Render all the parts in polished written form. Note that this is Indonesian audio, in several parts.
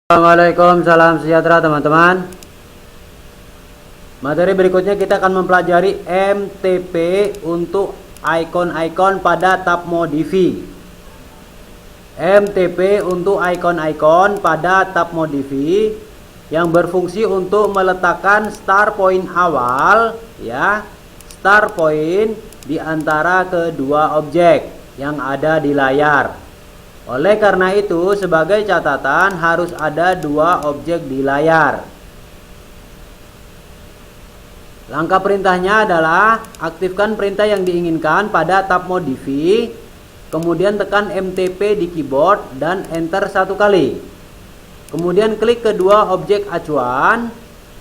Assalamualaikum, salam sejahtera teman-teman. Materi berikutnya kita akan mempelajari MTP untuk icon-icon pada tab Modify. MTP untuk icon-icon pada tab Modify yang berfungsi untuk meletakkan start point awal, ya, start point di antara kedua objek yang ada di layar. Oleh karena itu, sebagai catatan harus ada dua objek di layar. Langkah perintahnya adalah aktifkan perintah yang diinginkan pada tab Modify, kemudian tekan MTP di keyboard dan enter satu kali. Kemudian klik kedua objek acuan,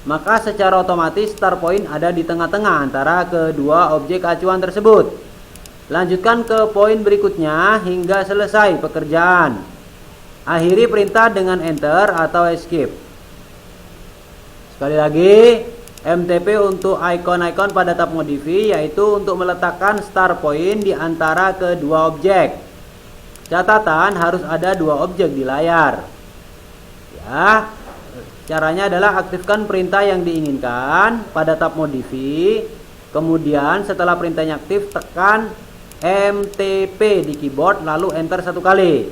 maka secara otomatis start point ada di tengah-tengah antara kedua objek acuan tersebut. Lanjutkan ke poin berikutnya hingga selesai pekerjaan. Akhiri perintah dengan enter atau escape. Sekali lagi, MTP untuk icon-icon pada tab Modify yaitu untuk meletakkan start point di antara kedua objek. Catatan harus ada dua objek di layar. Ya, caranya adalah aktifkan perintah yang diinginkan pada tab Modify. Kemudian setelah perintahnya aktif, tekan MTP di keyboard lalu enter satu kali.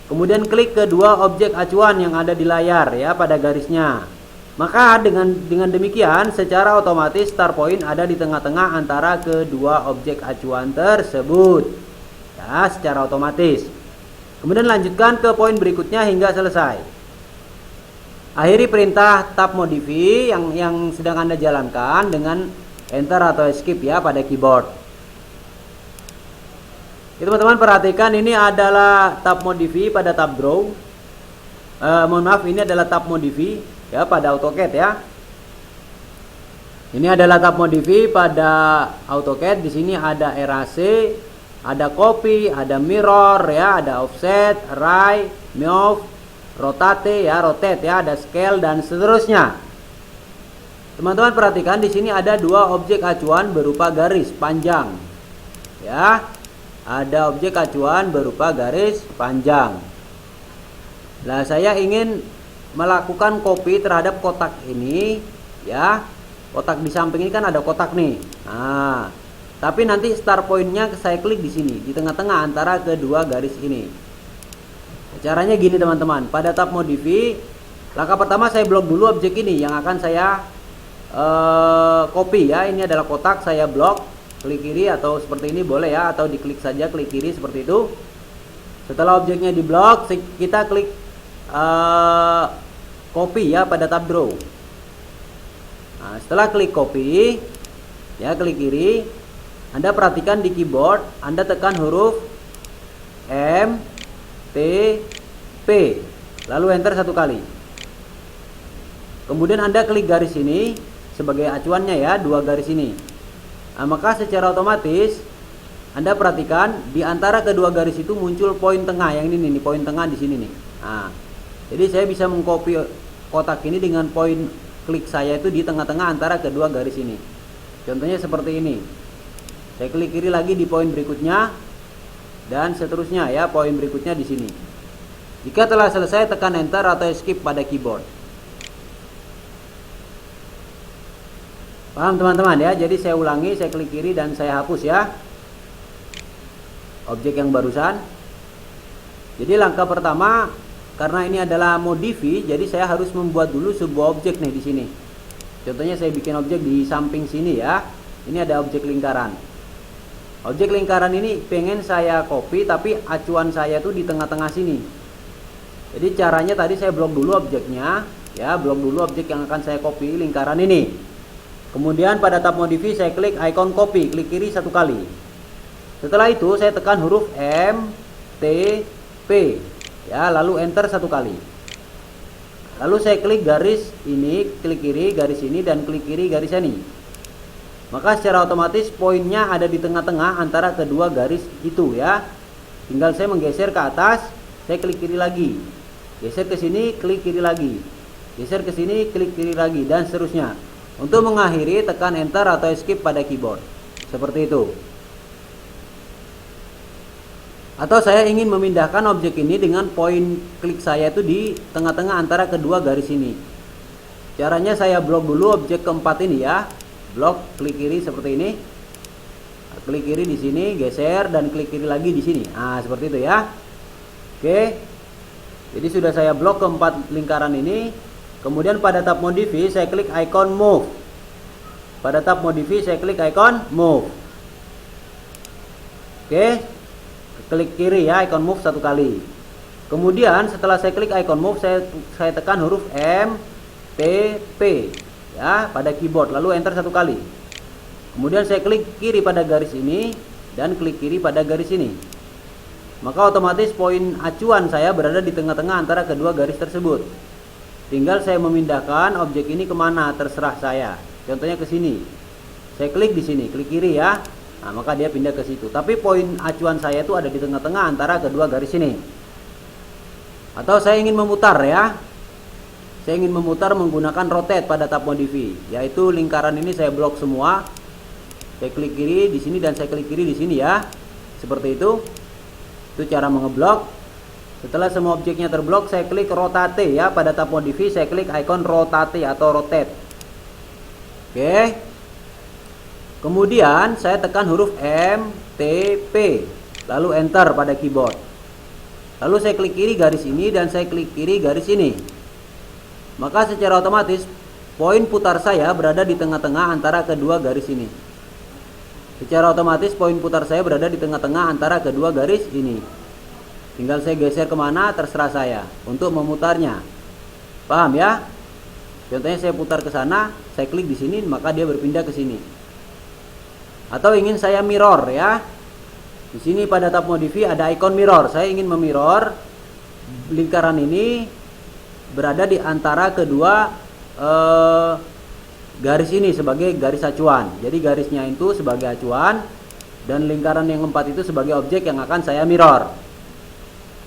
Kemudian klik kedua objek acuan yang ada di layar, ya, pada garisnya. Maka dengan demikian secara otomatis start point ada di tengah-tengah antara kedua objek acuan tersebut, ya, secara otomatis. Kemudian lanjutkan ke poin berikutnya hingga selesai. Akhiri perintah tab Modify yang sedang Anda jalankan dengan enter atau escape, ya, pada keyboard. Teman-teman perhatikan, ini adalah tab Modify pada tab Draw. Mohon maaf, ini adalah tab Modify, ya, pada AutoCAD, ya. Ini adalah tab Modify pada AutoCAD. Di sini ada erase, ada copy, ada mirror, ya, ada offset, right, move, rotate, ya, rotate, ya, ada scale dan seterusnya. Teman-teman perhatikan, di sini ada dua objek acuan berupa garis panjang, ya. Ada objek acuan berupa garis panjang. Nah, saya ingin melakukan copy terhadap kotak ini, ya. Kotak di samping ini kan ada kotak nih. Nah, tapi nanti start pointnya saya klik di sini, di tengah-tengah antara kedua garis ini. Caranya gini teman-teman, pada tab Modify, langkah pertama saya blok dulu objek ini yang akan saya copy, ya. Ini adalah kotak, saya blok. Klik kiri atau seperti ini boleh, ya, atau diklik saja klik kiri seperti itu. Setelah objeknya diblok, kita klik copy, ya, pada tab Draw. Nah, setelah klik copy, ya, klik kiri, Anda perhatikan di keyboard Anda tekan huruf M T P lalu enter satu kali. Kemudian Anda klik garis ini sebagai acuannya, ya, dua garis ini. Nah, maka secara otomatis Anda perhatikan di antara kedua garis itu muncul poin tengah yang ini nih, poin tengah di sini nih. Nah, jadi saya bisa mengcopy kotak ini dengan poin klik saya itu di tengah-tengah antara kedua garis ini. Contohnya seperti ini. Saya klik kiri lagi di poin berikutnya dan seterusnya, ya, poin berikutnya di sini. Jika telah selesai, tekan enter atau escape pada keyboard. Paham teman-teman, ya? Jadi saya ulangi, saya klik kiri dan saya hapus, ya, objek yang barusan. Jadi langkah pertama, karena ini adalah Modify, jadi saya harus membuat dulu sebuah objek nih di sini. Contohnya saya bikin objek di samping sini, ya. Ini ada objek lingkaran. Objek lingkaran ini pengen saya copy, tapi acuan saya tuh di tengah-tengah sini. Jadi caranya tadi saya blok dulu objeknya, ya, blok dulu objek yang akan saya copy lingkaran ini. Kemudian pada tab Modify saya klik icon copy, klik kiri satu kali. Setelah itu saya tekan huruf M T P, ya, lalu enter satu kali. Lalu saya klik garis ini, klik kiri garis ini dan klik kiri garis ini. Maka secara otomatis poinnya ada di tengah-tengah antara kedua garis itu, ya. Tinggal saya menggeser ke atas, saya klik kiri lagi. Geser ke sini, klik kiri lagi. Geser ke sini, klik kiri lagi dan seterusnya. Untuk mengakhiri, tekan enter atau escape pada keyboard. Seperti itu. Atau saya ingin memindahkan objek ini dengan poin klik saya itu di tengah-tengah antara kedua garis ini. Caranya saya blok dulu objek keempat ini ya. Blok, klik kiri seperti ini. Klik kiri di sini, geser dan klik kiri lagi di sini. Nah, seperti itu ya. Oke. Jadi sudah saya blok keempat lingkaran ini. Kemudian pada tab modify saya klik icon move. Pada tab modify saya klik icon move. Oke. Klik kiri ya, icon move satu kali. Kemudian setelah saya klik icon move, saya tekan huruf M, T, P ya pada keyboard, lalu enter satu kali. Kemudian saya klik kiri pada garis ini dan klik kiri pada garis ini. Maka otomatis poin acuan saya berada di tengah-tengah antara kedua garis tersebut. Tinggal saya memindahkan objek ini kemana terserah saya. Contohnya ke sini. Saya klik di sini, klik kiri ya. Nah, maka dia pindah ke situ. Tapi poin acuan saya itu ada di tengah-tengah antara kedua garis ini. Atau saya ingin memutar ya. Saya ingin memutar menggunakan rotate pada tab modify, yaitu lingkaran ini saya blok semua. Saya klik kiri di sini dan saya klik kiri di sini ya. Seperti itu. Itu cara mengeblok. Setelah semua objeknya terblok, saya klik rotate ya pada tab modify, saya klik icon rotate atau rotate. Oke. Kemudian saya tekan huruf M, T, P, lalu enter pada keyboard. Lalu saya klik kiri garis ini dan saya klik kiri garis ini. Maka secara otomatis poin putar saya berada di tengah-tengah antara kedua garis ini. Secara otomatis poin putar saya berada di tengah-tengah antara kedua garis ini. Tinggal saya geser kemana terserah saya untuk memutarnya. Paham ya? Contohnya saya putar ke sana, saya klik di sini, maka dia berpindah ke sini. Atau ingin saya mirror ya. Di sini pada tab modify ada icon mirror. Saya ingin memirror lingkaran ini berada di antara kedua garis ini sebagai garis acuan. Jadi garisnya itu sebagai acuan dan lingkaran yang keempat itu sebagai objek yang akan saya mirror.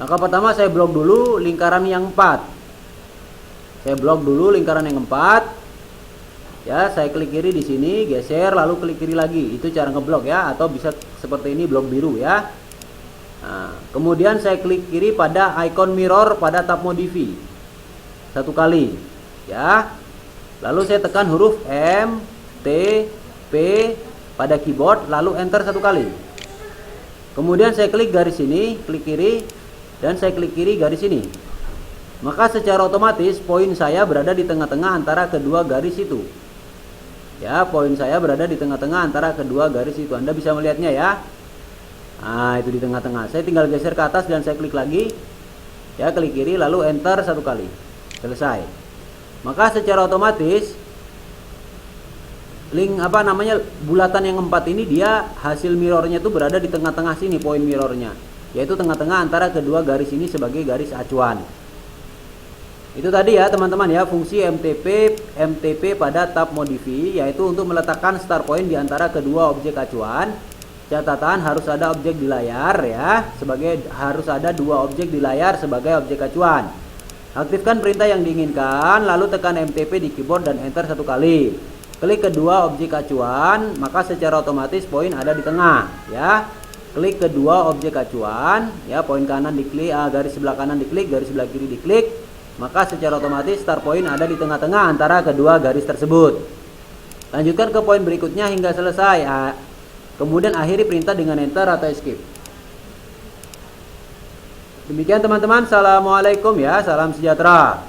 Maka pertama saya blok dulu lingkaran yang 4. Saya blok dulu lingkaran yang 4. Ya, saya klik kiri di sini, geser lalu klik kiri lagi. Itu cara ngeblok ya, atau bisa seperti ini blok biru ya. Nah, kemudian saya klik kiri pada icon mirror pada tab modify. Satu kali ya. Lalu saya tekan huruf M, T, P pada keyboard lalu enter satu kali. Kemudian saya klik garis ini, klik kiri dan saya klik kiri garis ini. Maka secara otomatis poin saya berada di tengah-tengah antara kedua garis itu. Ya, poin saya berada di tengah-tengah antara kedua garis itu. Anda bisa melihatnya ya. Nah, itu di tengah-tengah. Saya tinggal geser ke atas dan saya klik lagi. Ya, klik kiri lalu enter satu kali. Selesai. Maka secara otomatis bulatan yang 4 ini dia hasil mirrornya itu berada di tengah-tengah sini poin mirrornya. Yaitu tengah-tengah antara kedua garis ini sebagai garis acuan. Itu tadi ya teman-teman ya, fungsi MTP pada tab modify, yaitu untuk meletakkan start point di antara kedua objek acuan. Catatan harus ada objek di layar ya, harus ada dua objek di layar sebagai objek acuan. Aktifkan perintah yang diinginkan, lalu tekan MTP di keyboard dan enter satu kali. Klik kedua objek acuan, maka secara otomatis poin ada di tengah ya. Klik kedua objek acuan ya, poin kanan diklik, garis sebelah kanan diklik, garis sebelah kiri diklik. Maka secara otomatis start point ada di tengah-tengah antara kedua garis tersebut. Lanjutkan ke poin berikutnya hingga selesai. Kemudian akhiri perintah dengan enter atau escape. Demikian teman-teman. Assalamualaikum ya. Salam sejahtera.